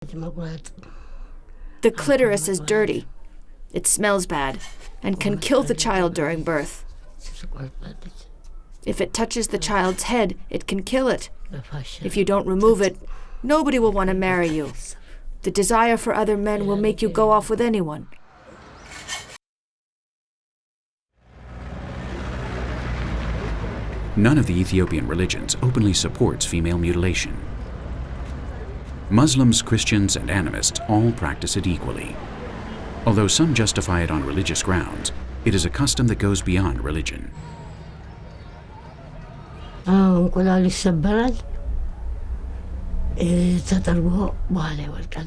The clitoris is dirty. It smells bad and can kill the child during birth. If it touches the child's head, it can kill it. If you don't remove it, nobody will want to marry you. The desire for other men will make you go off with anyone. None of the Ethiopian religions openly supports female mutilation. Muslims, Christians, and animists all practice it equally. Although some justify it on religious grounds, it is a custom that goes beyond religion.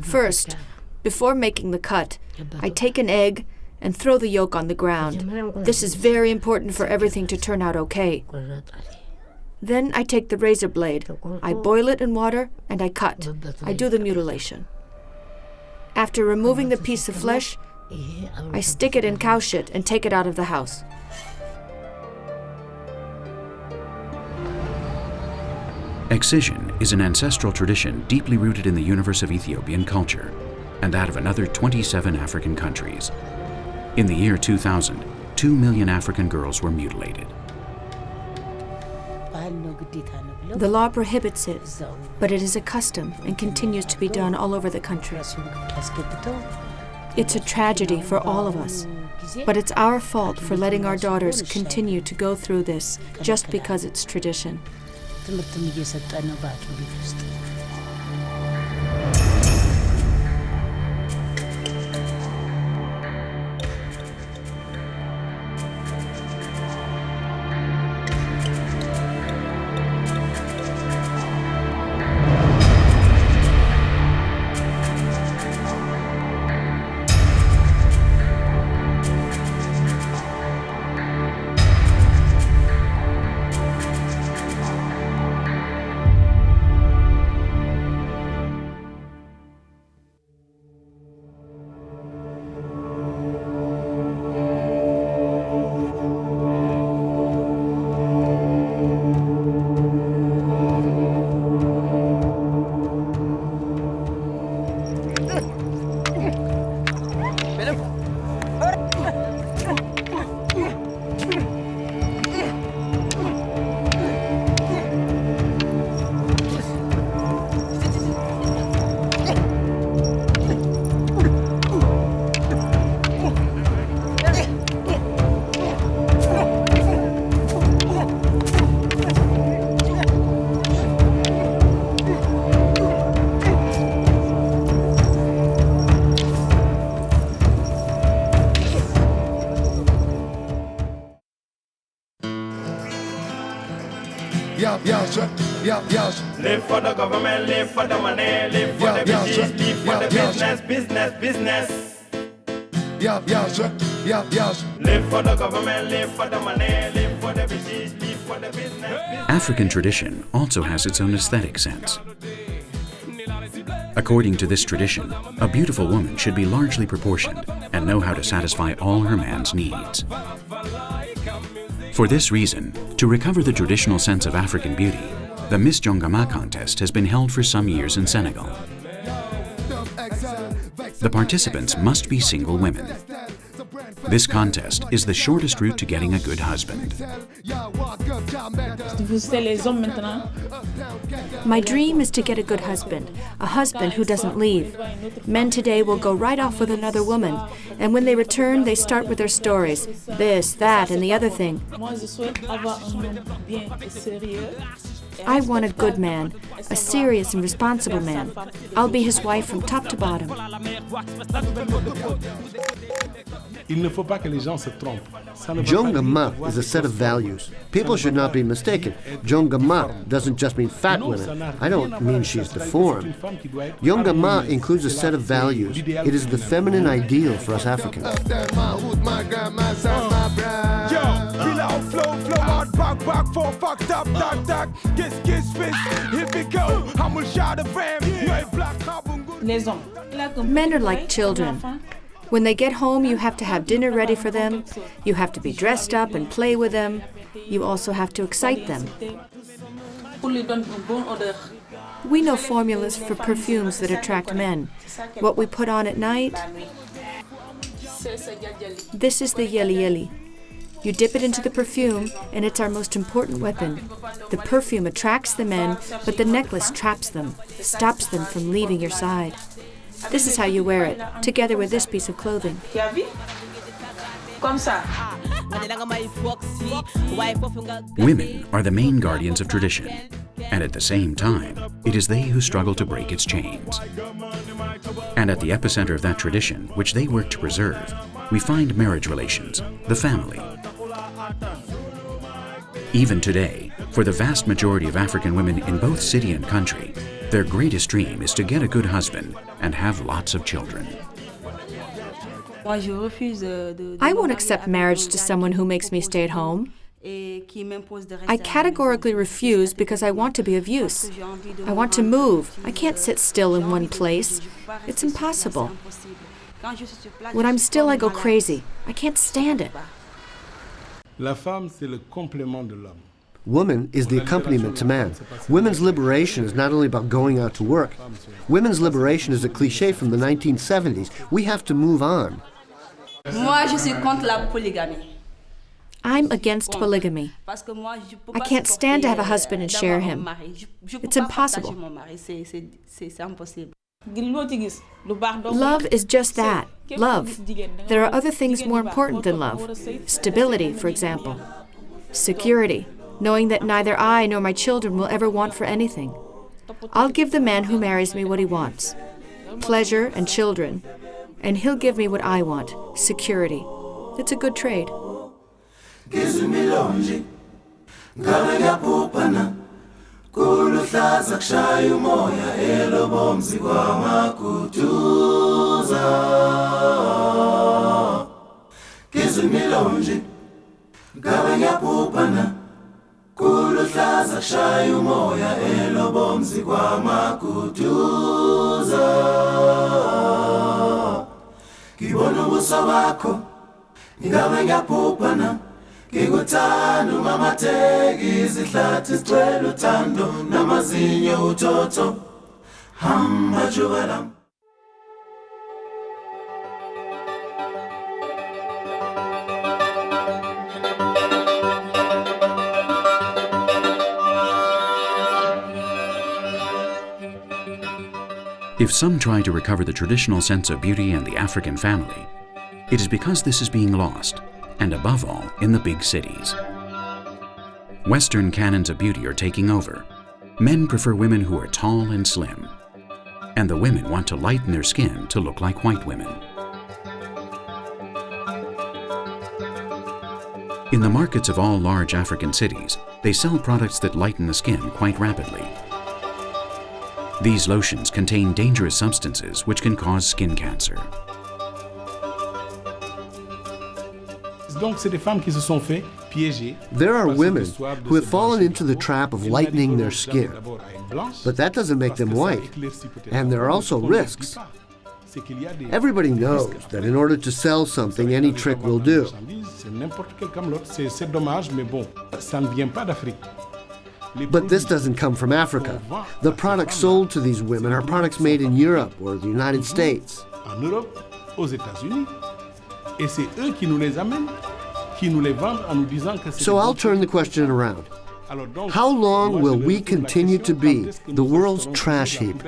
First, before making the cut, I take an egg and throw the yolk on the ground. This is very important for everything to turn out okay. Then I take the razor blade, I boil it in water, and I cut. I do the mutilation. After removing the piece of flesh, I stick it in cow shit and take it out of the house. Excision is an ancestral tradition deeply rooted in the universe of Ethiopian culture and that of another 27 African countries. In the year 2000, 2 million African girls were mutilated. The law prohibits it, but it is a custom and continues to be done all over the country. It's a tragedy for all of us, but it's our fault for letting our daughters continue to go through this just because it's tradition. Live for the government, live for the money, live for the business, live for the business. Live for the government, live for the money, live for the business, live for the business. African tradition also has its own aesthetic sense. According to this tradition, a beautiful woman should be largely proportioned and know how to satisfy all her man's needs. For this reason, to recover the traditional sense of African beauty, the Miss Jongama contest has been held for some years in Senegal. The participants must be single women. This contest is the shortest route to getting a good husband. My dream is to get a good husband, a husband who doesn't leave. Men today will go right off with another woman, and when they return, they start with their stories, this, that, and the other thing. I want a good man, a serious and responsible man. I'll be his wife from top to bottom. Jongama is a set of values. People should not be mistaken. Jongama doesn't just mean fat women. I don't mean she's deformed. Jongama includes a set of values. It is the feminine ideal for us Africans. Men are like children. When they get home, you have to have dinner ready for them. You have to be dressed up and play with them. You also have to excite them. We know formulas for perfumes that attract men. What we put on at night. This is the yeli yeli. You dip it into the perfume, and it's our most important weapon. The perfume attracts the men, but the necklace traps them, stops them from leaving your side. This is how you wear it, together with this piece of clothing. Women are the main guardians of tradition, and at the same time, it is they who struggle to break its chains. And at the epicenter of that tradition, which they work to preserve, we find marriage relations, the family. Even today, for the vast majority of African women in both city and country, their greatest dream is to get a good husband and have lots of children. I won't accept marriage to someone who makes me stay at home. I categorically refuse because I want to be of use. I want to move. I can't sit still in one place. It's impossible. When I'm still, I go crazy. I can't stand it. La femme, c'est le complément de l'homme. Woman is the accompaniment to man. Women's liberation is not only about going out to work. Women's liberation is a cliché from the 1970s. We have to move on. Moi, je suis contre la polygamie. I'm against polygamy. I can't stand to have a husband and share him. It's impossible. Love is just that, love. There are other things more important than love. Stability, for example. Security, knowing that neither I nor my children will ever want for anything. I'll give the man who marries me what he wants. Pleasure and children. And he'll give me what I want, security. It's a good trade. Kuluhlaza kushaya umoya elobomzi kwamakutuza Kizimilonje ngabe ngiyaphuphana Kuluhlaza kushaya umoya elobomzi kwamakutuza Ngibona ubuso bakho ngabe ngiyaphuphana Ngikuthanda umamatheki izihlathi sicwele uthando namazinyo uthotho hamba jubalam If some try to recover the traditional sense of beauty and the African family, it is because this is being lost, and above all, in the big cities. Western canons of beauty are taking over. Men prefer women who are tall and slim, and the women want to lighten their skin to look like white women. In the markets of all large African cities, they sell products that lighten the skin quite rapidly. These lotions contain dangerous substances which can cause skin cancer. There are women who have fallen into the trap of lightening their skin, but that doesn't make them white, and there are also risks. Everybody knows that in order to sell something, any trick will do. But this doesn't come from Africa. The products sold to these women are products made in Europe or the United States. So I'll turn the question around. How long will we continue to be the world's trash heap?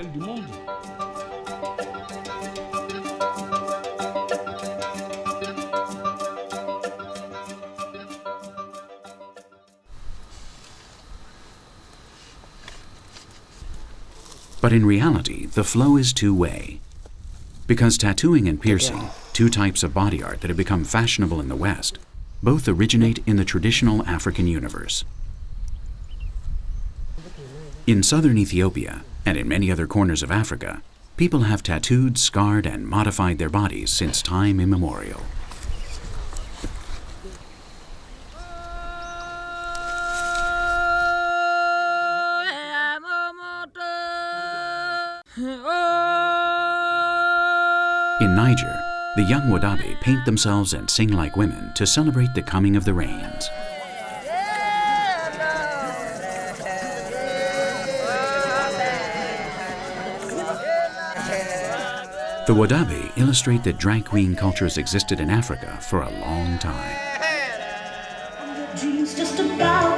But in reality, the flow is two-way. Because tattooing and piercing, two types of body art that have become fashionable in the West, both originate in the traditional African universe. In southern Ethiopia, and in many other corners of Africa, people have tattooed, scarred, and modified their bodies since time immemorial. In Niger, the young Wadabe paint themselves and sing like women to celebrate the coming of the rains. The Wadabe illustrate that drag queen cultures existed in Africa for a long time. Dreams just about